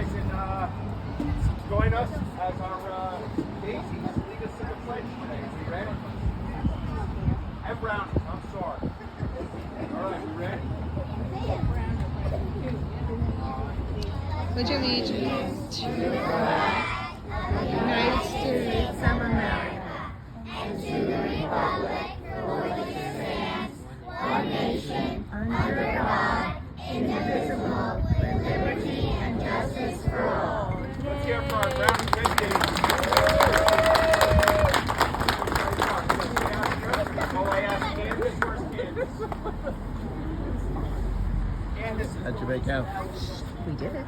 rise and join us as our daisies lead us to the pledge today. You ready? And brownies, I'm sorry. All right, you ready? Pledge allegiance to the flag of the United States of America and to the republic for which it stands, one nation, under God, indivisible, with liberty and justice for all. Let's hear for our brownies and daisies. Oh, I asked Candace, where's Candace? Candace is How'd you make out? We did it.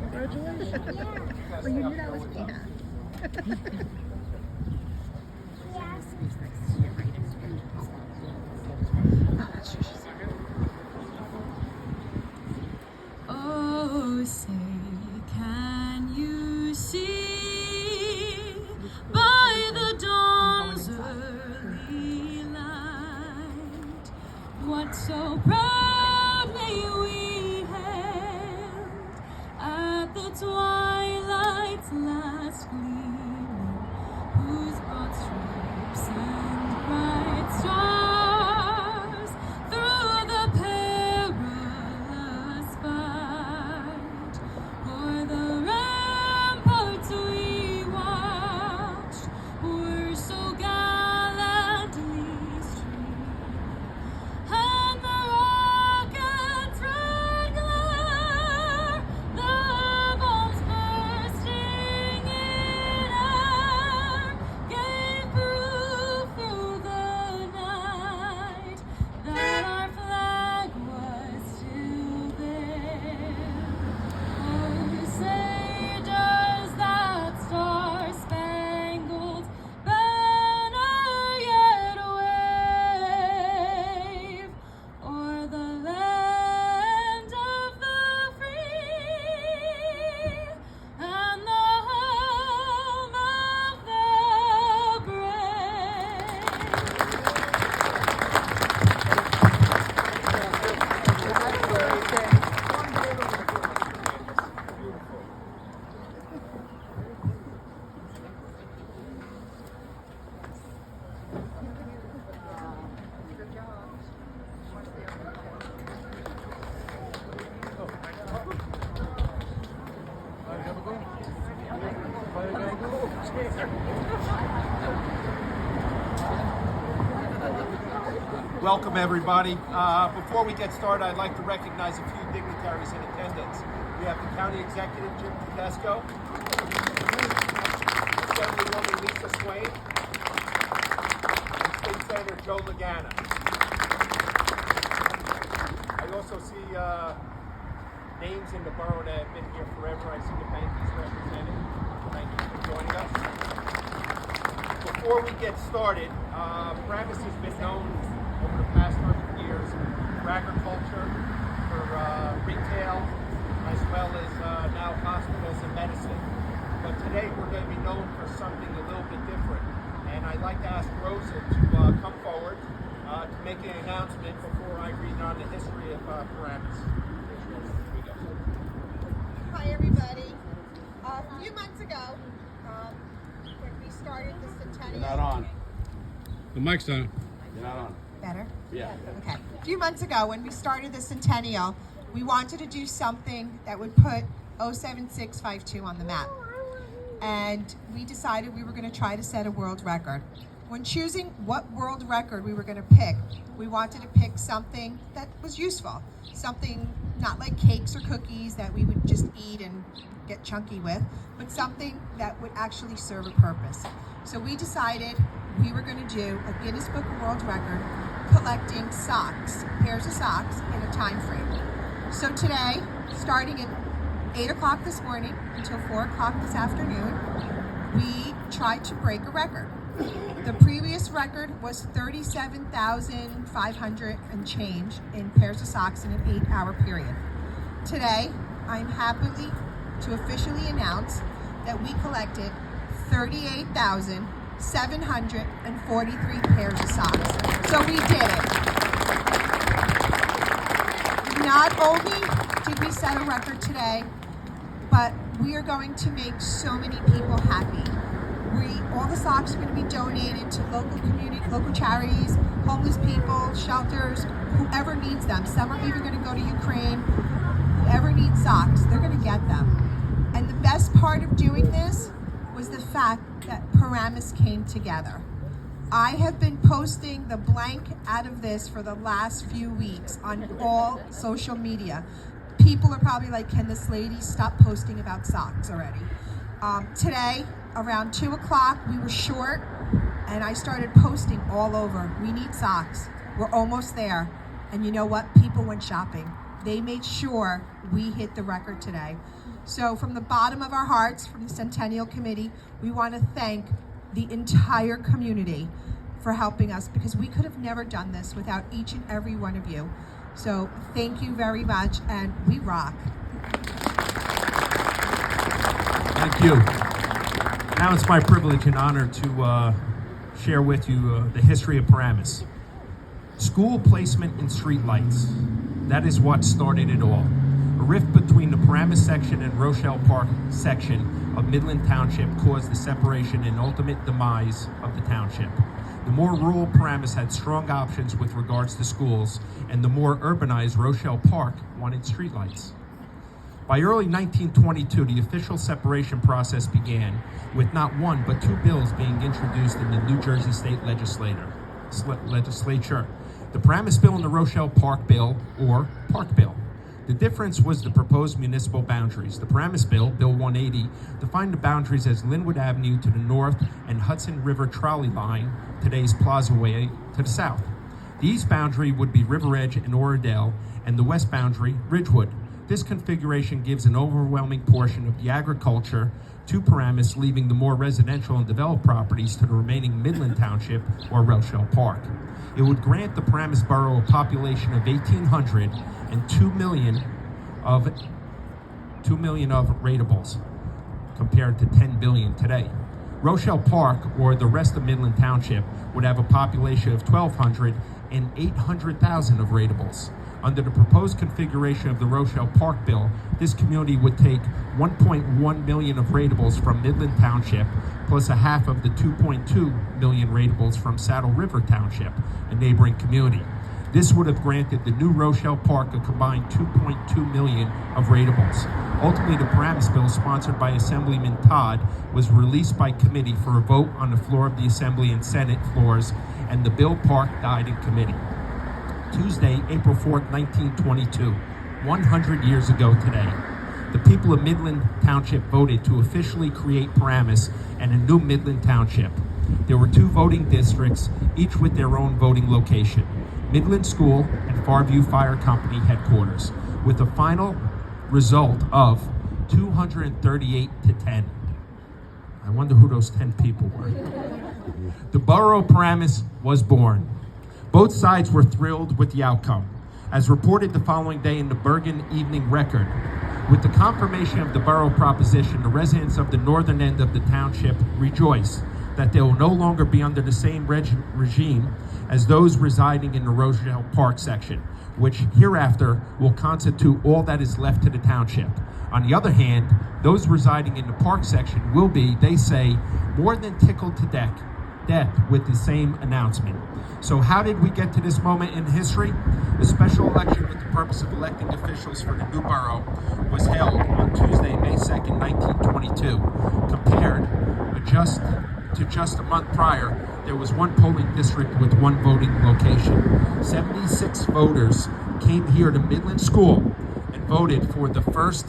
Congratulations. Well, you knew that was me, huh? Oh, say, can you see by the dawn's early light what so proudly we hailed at the twilight's last gleaming, whose broad stripes and bright stars through the perilous fight o'er the ramparts we watched were so gallantly streamed, and the rocket's red glare, the bombs bursting in air, gave proof through the night that our flag was still there. Oh, say, does that star-spangled banner yet wave o'er the land of the free and the home of the brave? Welcome, everybody. Before we get started, I'd like to recognize a few dignitaries in attendance. We have the County Executive, Jim Tedesco, Assemblywoman Lisa Swain, and State Senator Joe Lagana. I also see names in the borough that have been here forever. I see the Bankies represented. Thank you for joining us. Before we get started, Paramus has been known over the past 100 years for agriculture, for retail, as well as now hospitals and medicine. But today we're going to be known for something a little bit different. And I'd like to ask Rosa to come forward to make an announcement before I read on the history of Paramus. Hi, everybody. A few months ago, when we started the Centennial... You're not on. The mic's on. You're not on. Better? Yeah. Okay. A few months ago, when we started the Centennial, we wanted to do something that would put 07652 on the map. And we decided we were going to try to set a world record. When choosing what world record we were going to pick, we wanted to pick something that was useful. Something not like cakes or cookies that we would just eat and get chunky with, but something that would actually serve a purpose. So we decided we were going to do a Guinness Book of World Record collecting socks, pairs of socks in a time frame. So today, starting at 8 o'clock this morning until 4 o'clock this afternoon, we tried to break a record. The previous record was 37,500 and change in pairs of socks in an 8-hour period. Today, I'm happy to officially announce that we collected 38,743 pairs of socks. So we did it. Not only did we set a record today, but we are going to make so many people happy. All the socks are going to be donated to local community, local charities, homeless people, shelters, whoever needs them. Some are even going to go to Ukraine. Whoever needs socks, they're going to get them. And the best part of doing this was the fact that Paramus came together. I have been posting the blank out of this for the last few weeks on all social media. People are probably like, can this lady stop posting about socks already? Today, around 2 o'clock, we were short, and I started posting all over. We need socks. We're almost there. And you know what? People went shopping. They made sure we hit the record today. So from the bottom of our hearts, from the Centennial Committee, we want to thank the entire community for helping us, because we could have never done this without each and every one of you. So thank you very much, and we rock. Thank you. Now it's my privilege and honor to share with you the history of Paramus. School placement in streetlights. That is what started it all. A rift between the Paramus section and Rochelle Park section of Midland Township caused the separation and ultimate demise of the township. The more rural Paramus had strong options with regards to schools, and the more urbanized Rochelle Park wanted streetlights. By early 1922, the official separation process began, with not one but two bills being introduced in the New Jersey State Legislature. The Paramus Bill and the Rochelle Park Bill, or Park Bill. The difference was the proposed municipal boundaries. The Paramus Bill, Bill 180, defined the boundaries as Linwood Avenue to the north and Hudson River Trolley Line, today's Plaza Way, to the south. The east boundary would be River Edge and Oradell, and the west boundary, Ridgewood. This configuration gives an overwhelming portion of the agriculture to Paramus, leaving the more residential and developed properties to the remaining Midland Township or Rochelle Park. It would grant the Paramus Borough a population of 1,800 and 2 million of ratables, compared to 10 billion today. Rochelle Park, or the rest of Midland Township, would have a population of 1,200 and 800,000 of ratables. Under the proposed configuration of the Rochelle Park Bill, this community would take 1.1 million of ratables from Midland Township, plus a half of the 2.2 million ratables from Saddle River Township, a neighboring community. This would have granted the new Rochelle Park a combined 2.2 million of ratables. Ultimately, the Paramus Bill, sponsored by Assemblyman Todd, was released by committee for a vote on the floor of the Assembly and Senate floors, and the bill Park died in committee. Tuesday, April 4th, 1922, 100 years ago today, the people of Midland Township voted to officially create Paramus and a new Midland Township. There were two voting districts, each with their own voting location: Midland School and Farview Fire Company headquarters, with a final result of 238 to 10. I wonder who those 10 people were. The borough of Paramus was born. Both sides were thrilled with the outcome. As reported the following day in the Bergen Evening Record, with the confirmation of the borough proposition, the residents of the northern end of the township rejoice that they will no longer be under the same regime as those residing in the Rochelle Park section, which hereafter will constitute all that is left to the township. On the other hand, those residing in the park section will be, they say, more than tickled to death with the same announcement. So how did we get to this moment in history? A special election with the purpose of electing officials for the new borough was held on Tuesday, May 2nd, 1922. Compared to just a month prior, there was one polling district with one voting location. 76 voters came here to Midland School and voted for the first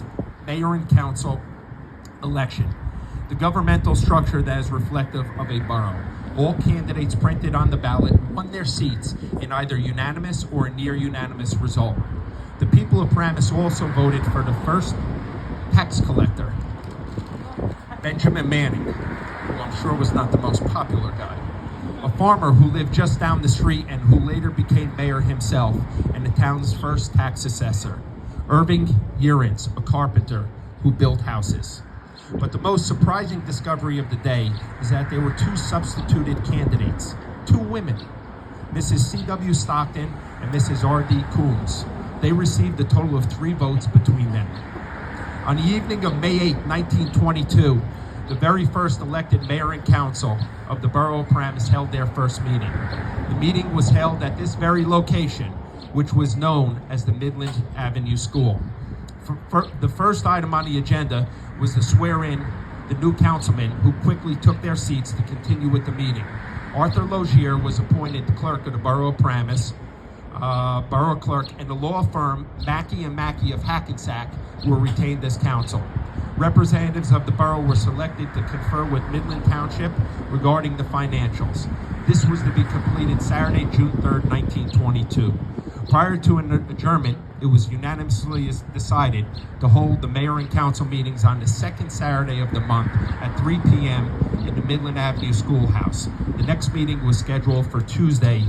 mayor and council election, the governmental structure that is reflective of a borough. All candidates printed on the ballot won their seats in either unanimous or a near unanimous result. The people of Paramus also voted for the first tax collector, Benjamin Manning, who I'm sure was not the most popular guy, a farmer who lived just down the street and who later became mayor himself and the town's first tax assessor, Irving Yearens, a carpenter who built houses. But the most surprising discovery of the day is that there were two substituted candidates, two women, Mrs. C.W. Stockton and Mrs. R.D. Coombs. They received a total of 3 votes between them. On the evening of May 8, 1922, the very first elected mayor and council of the Borough of Paramus held their first meeting. The meeting was held at this very location, which was known as the Midland Avenue School. The first item on the agenda was to swear in the new councilmen, who quickly took their seats to continue with the meeting. Arthur Logier was appointed the clerk of the Borough of Paramus, borough clerk, and the law firm Mackey and Mackey of Hackensack were retained as counsel. Representatives of the borough were selected to confer with Midland Township regarding the financials. This was to be completed Saturday, June 3rd, 1922. Prior to an adjournment, it was unanimously decided to hold the mayor and council meetings on the second Saturday of the month at 3 p.m. in the Midland Avenue Schoolhouse. The next meeting was scheduled for Tuesday,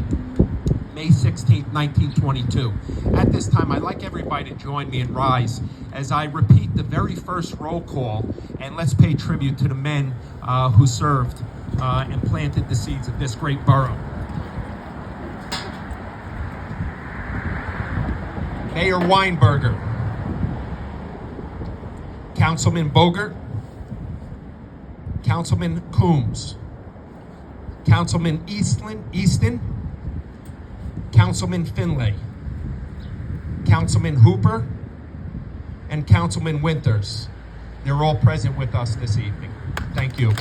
May 16, 1922. At this time, I'd like everybody to join me and rise as I repeat the very first roll call, and let's pay tribute to the men who served and planted the seeds of this great borough. Mayor Weinberger, Councilman Bogert, Councilman Coombs, Councilman Easton, Councilman Finlay, Councilman Hooper, and Councilman Winters. They're all present with us this evening. Thank you.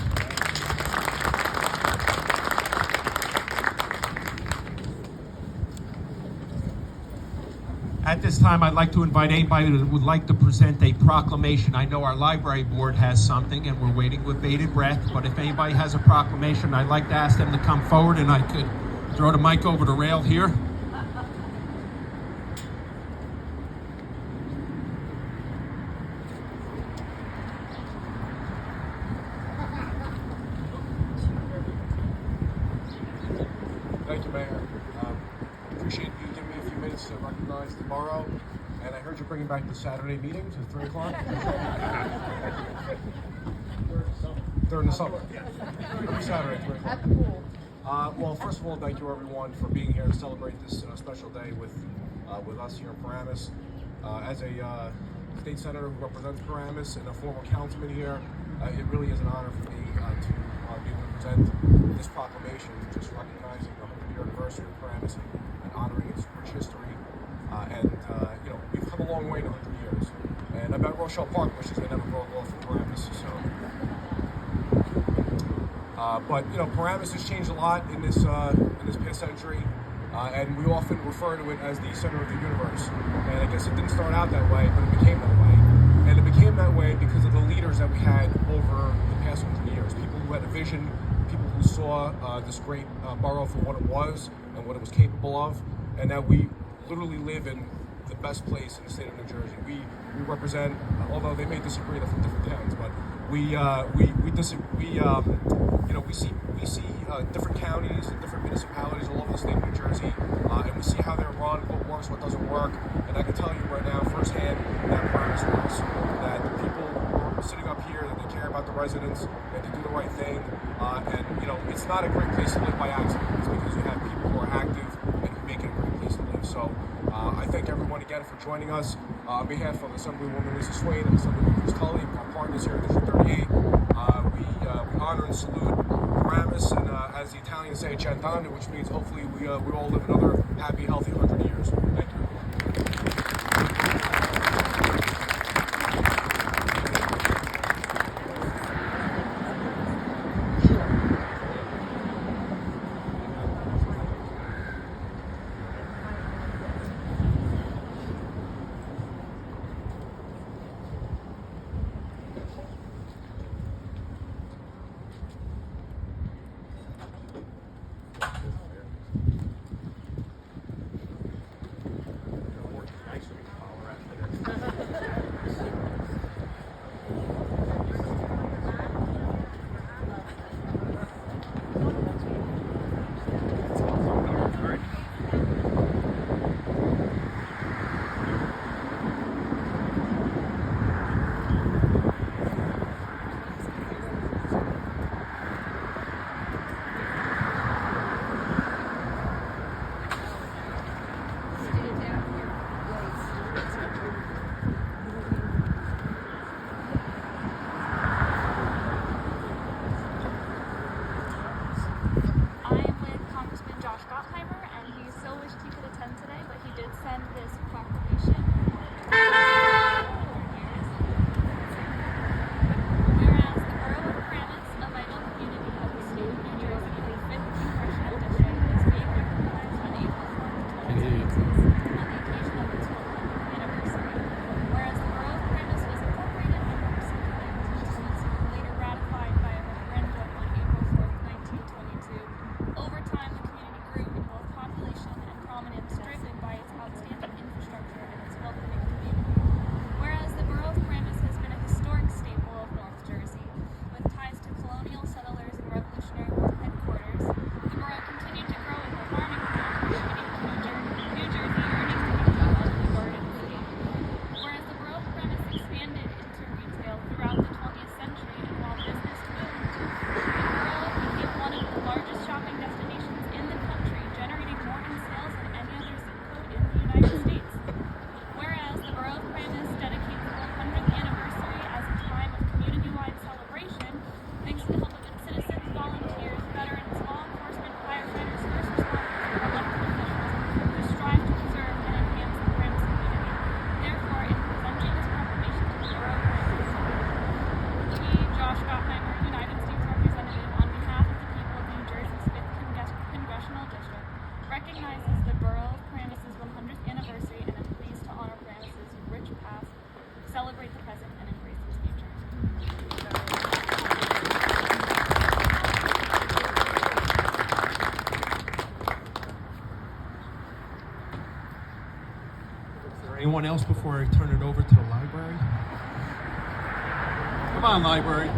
At this time, I'd like to invite anybody that would like to present a proclamation. I know our library board has something, and we're waiting with bated breath, but if anybody has a proclamation, I'd like to ask them to come forward, and I could throw the mic over the rail here. Thank you, Mayor. Appreciate you giving me a few minutes to recognize the borough. And I heard you're bringing back the Saturday meetings at 3 o'clock. During the summer. Every Saturday at 3 o'clock. At the pool. Well, first of all, thank you everyone for being here to celebrate this special day with us here in Paramus. As a state senator who represents Paramus and a former councilman here, it really is an honor for me to be able to present this proclamation, just recognizing the 100-year anniversary of Paramus and honoring its rich history. We've come a long way in 100 years. And I bet Rochelle Park wishes they never broke off from Paramus. But Paramus has changed a lot in this past century, and we often refer to it as the center of the universe. And I guess it didn't start out that way, but it became that way. And it became that way because of the leaders that we had over the past 100 years. People who had a vision, people who saw this great borough for what it was and what it was capable of, and that we literally live in the best place in the state of New Jersey. We represent, although they may disagree, they're from different towns, but we see different counties and different municipalities all over the state of New Jersey, and we see how they're run, what works, what doesn't work. And I can tell you right now, firsthand, that Paramus works. That the people who are sitting up here, that they care about the residents, that they do the right thing. It's not a great place to live by accident. It's because you have people who are active and who make it a great place to live. So I thank everyone again for joining us. On behalf of Assemblywoman Lisa Swain and Assemblywoman Chris Cully, our partners here at District 38, we honor and salute Paramus, and as the Italians say, Cent'anni, which means hopefully we all live another happy, healthy 100 years. Thank you. anyone else before I turn it over to the library? Come on, library.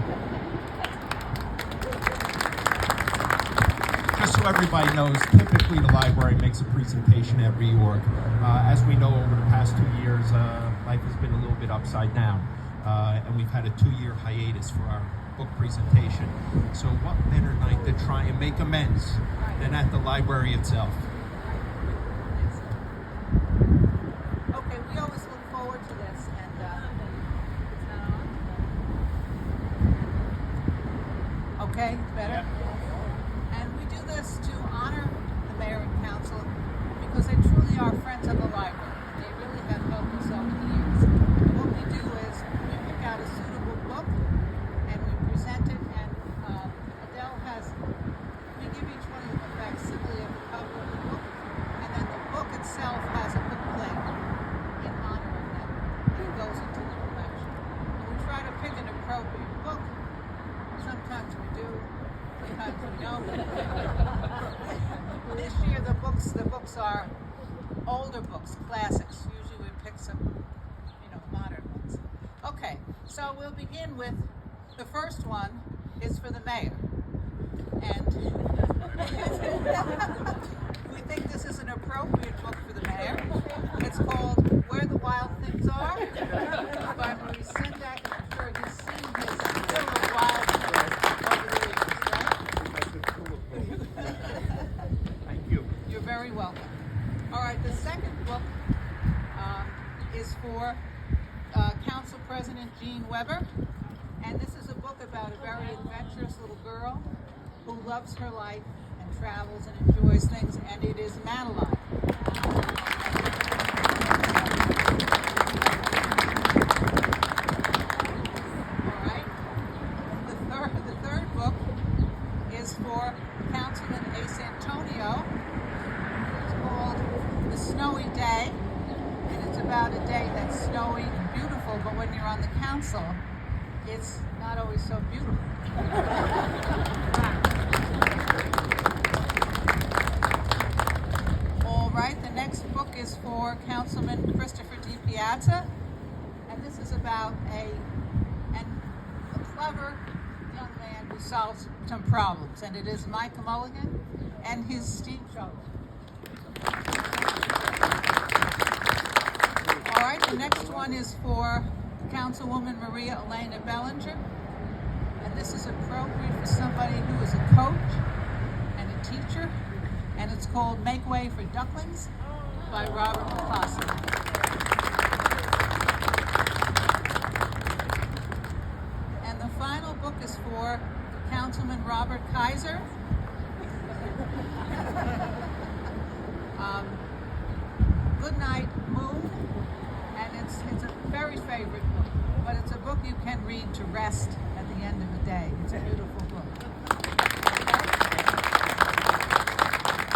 Just so everybody knows, typically the library makes a presentation at reorg. As we know, over the past 2 years, life has been a little bit upside down, and we've had a 2-year hiatus for our book presentation. So what better night to try and make amends than at the library itself? Okay, we always look forward to this, and okay, better. And we do this to honor the mayor and council because they truly are friends of the library. They really have helped us over the years. What we do is we pick out a suitable book and we present it. And Adele we give each one of them a facsimile of the cover of the book, and then the book itself has a book plate in honor of them, and it goes into the collection. And we try to pick an appropriate book. Sometimes we do, sometimes we don't. This year the books are older books, classics. Usually we pick some, modern ones. Okay, so we'll begin with the first one is for the mayor. And we think this is an appropriate book for the mayor. It's called Where the Wild Things Are by Maurice Sendak. I'm sure he's seen his fill of wild things over the years, right? Thank you. You're very welcome. All right, the second book is for Council President Jean Weber. And this is a book about a very adventurous little girl who loves her life and travels and enjoys things, and it is Madeline. All right. The third book is for Councilman Ace Antonio. It's called The Snowy Day, and it's about a day that's snowy and beautiful, but when you're on the council, it's not always so beautiful. All right, the next book is for Councilman Christopher DiPiazza, and this is about a clever young man who solves some problems, and it is Mike Mulligan and his steam shovel. All right, the next one is for Councilwoman Maria Elena Bellinger, and this is appropriate for somebody who is a coach and a teacher, and it's called Make Way for Ducklings by Robert McCloskey. And the final book is for Councilman Robert Kaiser. Good Night Moon, and it's a very favorite book, but it's a book you can read to rest at the end of the day. It's a beautiful book.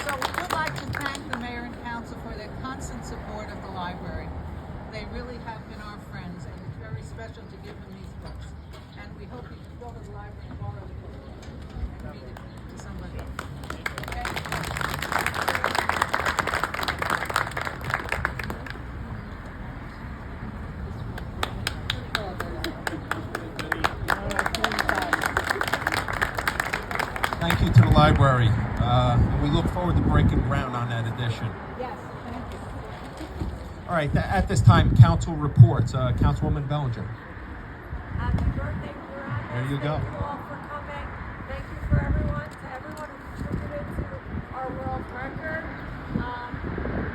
So we would like to thank the mayor and council for their constant support of the library. They really have been our friends, and it's very special to give them these books. And we hope you can go to the library and borrow the book and read it to somebody else. Okay? Thank you to the library. And we look forward to breaking ground on that edition. Yes, thank you. All right, at this time, council reports. Councilwoman Bellinger. Happy birthday, Veronica. There you go. Thank you all for coming. Thank you for everyone who contributed to our world record.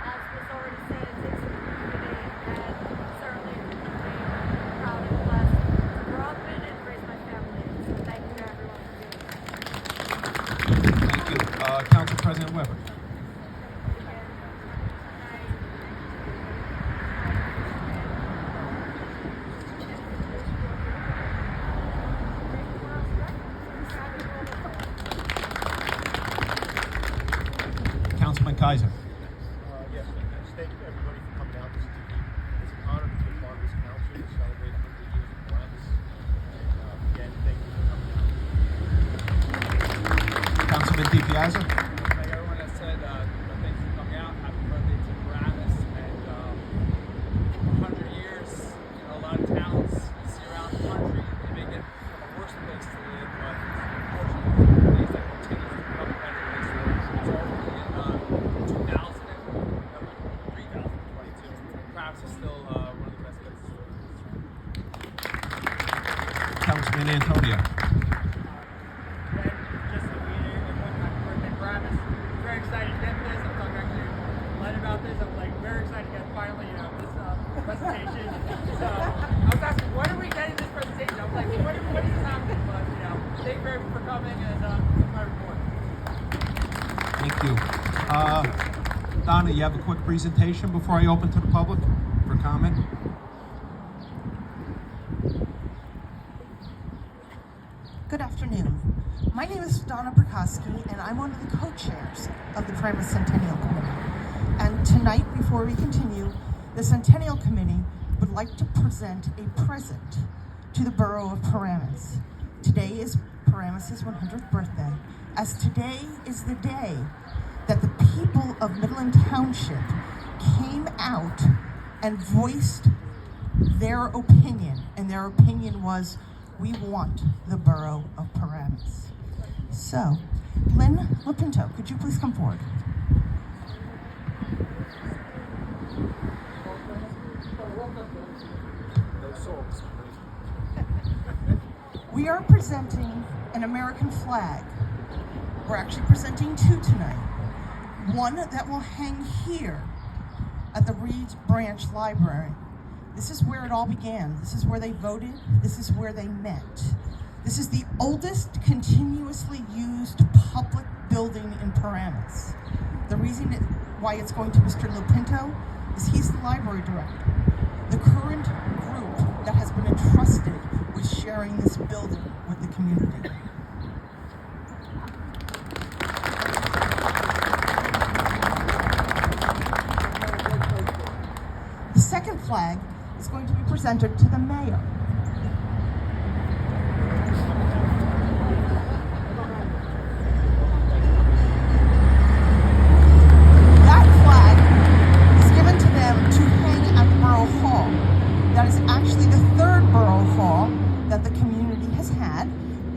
As was already said, it takes a community, and certainly I'm proud and blessed to grow up in and raise my family in. So thank you to everyone for doing that. Thank you. Council President Weber. Councilman Kaiser. Yes, and thank you everybody for coming out this evening. It's an honor to be a part of this council to celebrate 100 years of Blacks. And again, thank you for coming out. Councilman DiPiazza. Like everyone has said, thanks for coming out. Happy birthday to Paramus. And San Antonio. Just the meeting and one happy birthday, Paramus. Very excited to get this. I'm talking actually light about this. I'm like very excited to get finally, this presentation. So I was asking, when are we getting this presentation? I was like, when is this happening? But thank you very much for coming and here's my report. Thank you. Donna, you have a quick presentation before I open to the public for comment? Good afternoon. My name is Donna Prokosky, and I'm one of the co-chairs of the Paramus Centennial Committee. And tonight, before we continue, the Centennial Committee would like to present a present to the borough of Paramus. Today is Paramus' 100th birthday, as today is the day that the people of Midland Township came out and voiced their opinion, and their opinion was, we want the borough of Paramus. So, Lynn Lipinto, could you please come forward? We are presenting an American flag. We're actually presenting two tonight. One that will hang here at the Reed Branch Library. This is where it all began. This is where they voted. This is where they met. This is the oldest continuously used public building in Paramus. The reason why it's going to Mr. Lupinto is he's the library director. The current group that has been entrusted with sharing this building with the community. The second flag is going to be presented to the mayor. That flag is given to them to hang at the Borough Hall. That is actually the third Borough Hall that the community has had.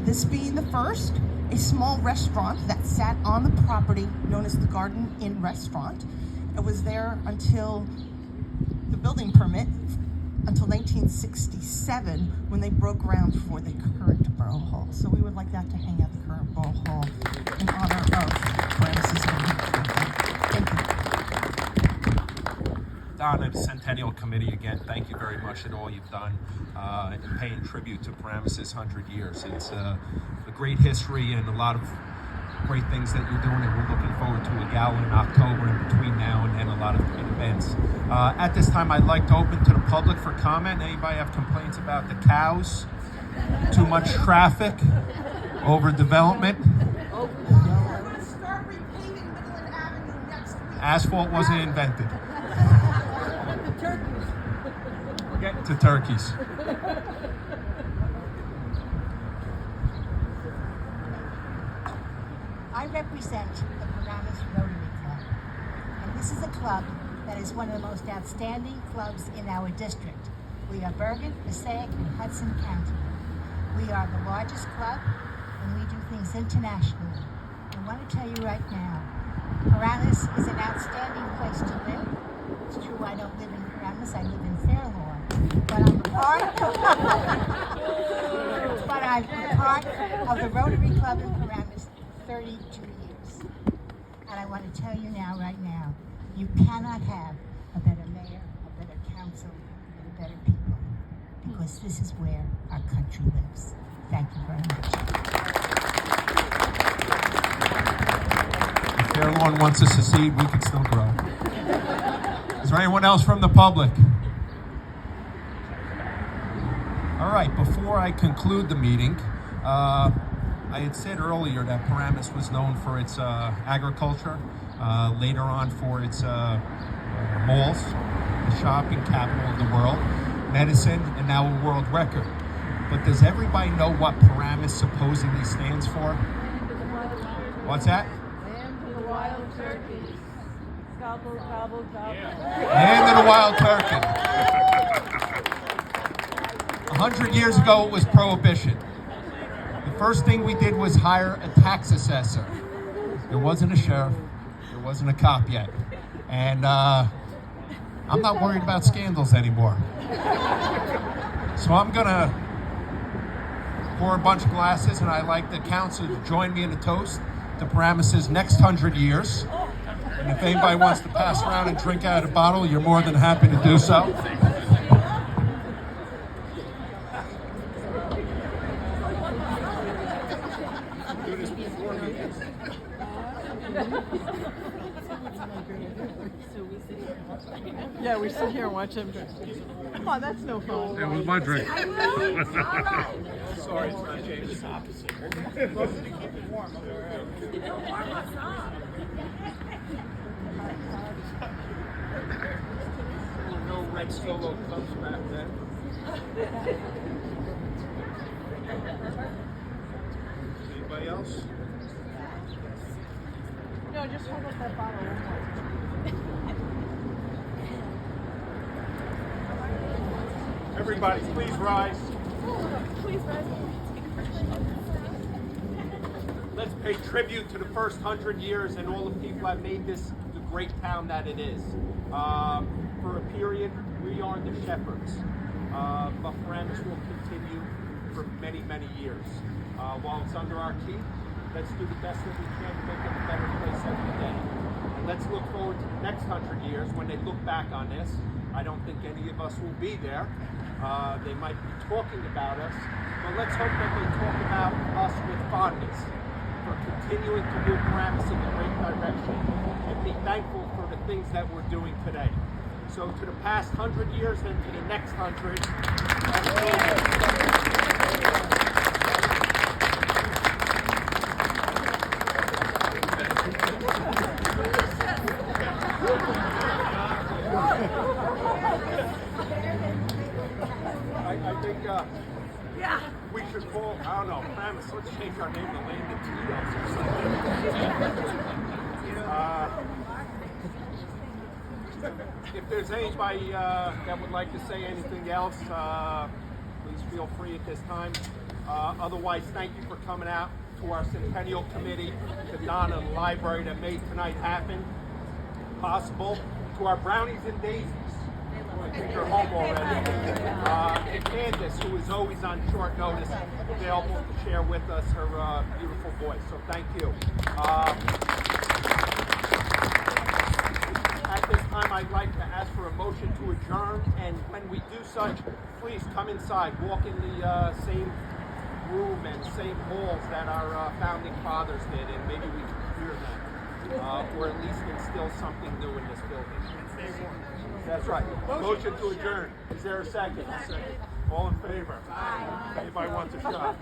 This being the first, a small restaurant that sat on the property known as the Garden Inn Restaurant. It was there until the building permit until 1967 when they broke ground for the current Borough Hall. So we would like that to hang at the current Borough Hall in honor of Paramus' 100th birthday. Thank you. Donna, the Centennial Committee, again, thank you very much for all you've done in paying tribute to Paramus' 100 years. It's a great history and a lot of great things that you're doing, and we're looking forward to a gala in October in between now and then, a lot of great events. At this time, I'd like to open to the public for comment. Anybody have complaints about the cows? Too much traffic? Overdevelopment? We're going to start repaving Midland Avenue next week. Asphalt wasn't invented. We're getting to turkeys. I represent the Paramus Rotary Club, and this is a club that is one of the most outstanding clubs in our district. We are Bergen, Passaic, and Hudson County. We are the largest club, and we do things internationally. I want to tell you right now, Paramus is an outstanding place to live. It's true I don't live in Paramus, I live in Fairlawn, but I'm part of the Rotary Club in Paramus 32 years. And I want to tell you now, right now, you cannot have a better mayor, a better council, and better people, because this is where our country lives. Thank you very much. If Fairlawn wants to secede, we can still grow. Is there anyone else from the public? All right, before I conclude the meeting, I had said earlier that Paramus was known for its agriculture, later on for its malls, the shopping capital of the world, medicine, and now a world record. But does everybody know what Paramus supposedly stands for? What's that? Land of the wild turkeys. Gobble, gobble, gobble. Land of the wild turkey. 100 years ago, it was prohibition. The first thing we did was hire a tax assessor. There wasn't a sheriff. There wasn't a cop yet. And I'm not worried about scandals anymore. So I'm going to pour a bunch of glasses, and I'd like the council to join me in a toast to Paramus's next 100 years. And if anybody wants to pass around and drink out of a bottle, you're more than happy to do so. Yeah, we sit here and watch him drink. Oh, that's no fun. That was my drink. Sorry, it's not James. It's opposite. No red solo clubs back then. Anybody else? No, just hold up that bottle one more. Everybody, please rise. Please rise. Let's pay tribute to the first 100 years and all the people that made this the great town that it is. For a period, we are the shepherds, but Paramus will continue for many, many years. While it's under our keep, let's do the best that we can to make it a better place every day. And let's look forward to the next 100 years when they look back on this. I don't think any of us will be there. They might be talking about us, but let's hope that they talk about us with fondness for continuing to move Paramus in the great direction and be thankful for the things that we're doing today. So to the past 100 years and to the next 100, I think we should call, I don't know, Paramus, let's change our name to Land of Tito's or something. If there's anybody that would like to say anything else, please feel free at this time. Otherwise, thank you for coming out to our Centennial Committee, to Donna and the library that made tonight happen possible, to our Brownies and Daisies. I think they're home already. And Candace, who is always on short notice, available to share with us her beautiful voice. So thank you. At this time, I'd like to ask for a motion to adjourn. And when we do such, please come inside. Walk in the same room and same halls that our founding fathers did, and maybe we can hear them. Or at least instill something new in this building. That's right. Motion to adjourn. Is there a second? All in favor? Anybody wants a shot?